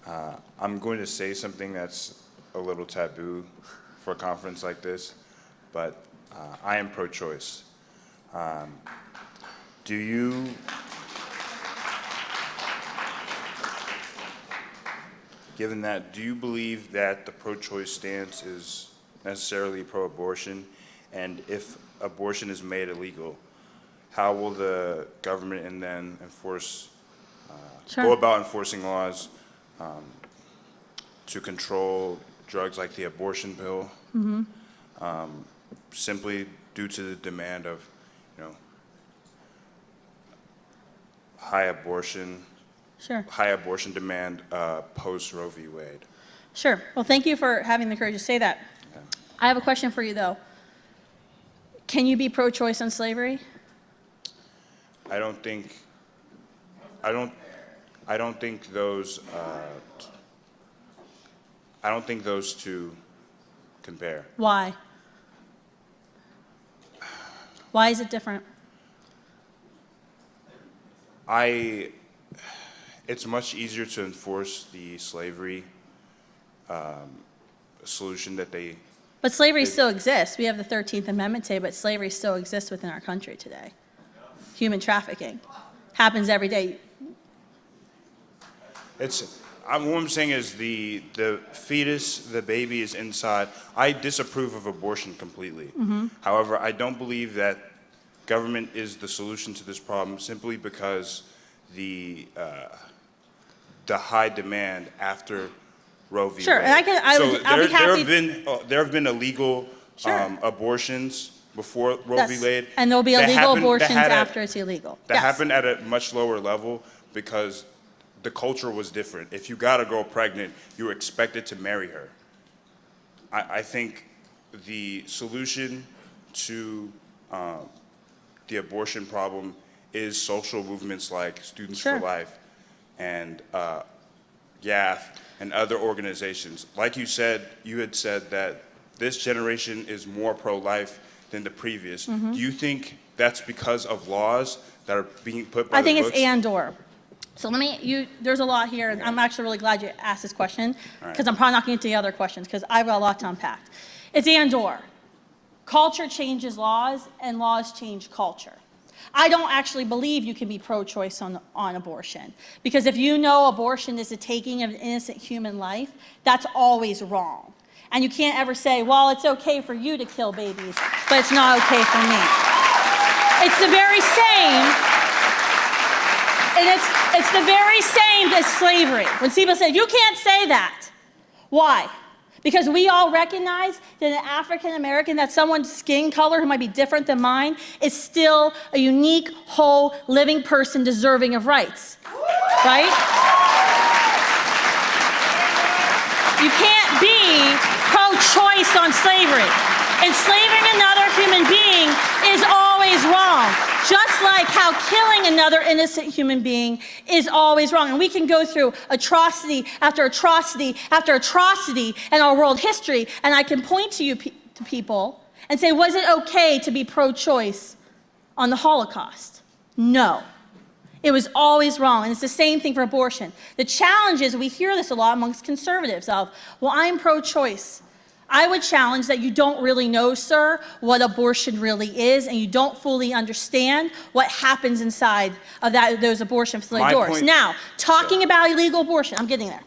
I'm going to say something that's a little taboo for a conference like this, but I am pro-choice. Given that, do you believe that the pro-choice stance is necessarily pro-abortion? And if abortion is made illegal, how will the government and then go about enforcing laws to control drugs like the abortion pill, simply due to the demand of, high abortion demand post Roe v. Wade? Sure. Well, thank you for having the courage to say that. Okay. I have a question for you, though. Can you be pro-choice on slavery? I don't think those two compare. Why? Why is it different? It's much easier to enforce the slavery solution that they. But slavery still exists. We have the 13th Amendment today, but slavery still exists within our country today. Human trafficking happens every day. What I'm saying is the fetus, the baby is inside. I disapprove of abortion completely. However, I don't believe that government is the solution to this problem simply because the high demand after Roe v. Sure, Wade. and I'll be happy. There have been illegal abortions before Roe v. Wade. And there'll be illegal abortions after it's illegal. That happened at a much lower level because the culture was different. If you got a girl pregnant, you were expected to marry her. I think the solution to the abortion problem is social movements like Students for Life and YAF and other organizations. Like you had said that this generation is more pro-life than the previous. Do you think that's because of laws that are being put by the books? I think it's and/or. So there's a lot here, and I'm actually really glad you asked this question, because I'm probably not going to get to the other questions, because I've got a lot to unpack. It's and/or. Culture changes laws, and laws change culture. I don't actually believe you can be pro-choice on abortion, because if you know abortion is the taking of an innocent human life, that's always wrong. And you can't ever say, well, it's okay for you to kill babies, but it's not okay for me. It's the very same, and it's the very same as slavery. When people say, you can't say that. Why? Because we all recognize that an African American, that someone's skin color who might be different than mine, is still a unique, whole, living person deserving of rights. Right? You can't be pro-choice on slavery. Enslaving another human being is always wrong. Just like how killing another innocent human being is always wrong. And we can go through atrocity after atrocity after atrocity in our world history, and I can point to you to people and say, was it okay to be pro-choice on the Holocaust? No. It was always wrong, and it's the same thing for abortion. The challenge is, we hear this a lot amongst conservatives of, well, I'm pro-choice. I would challenge that you don't really know, sir, what abortion really is, and you don't fully understand what happens inside of those abortion facility doors. Now, talking about illegal abortion, I'm getting there.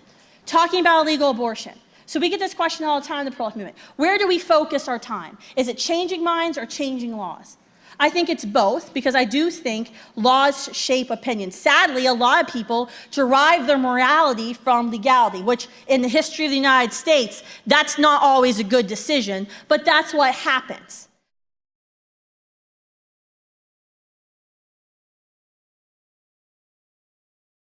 Talking about illegal abortion. So we get this question all the time in the pro-life movement. Where do we focus our time? Is it changing minds or changing laws? I think it's both, because I do think laws shape opinion. Sadly, a lot of people derive their morality from legality, which in the history of the United States, that's not always a good decision, but that's what happens.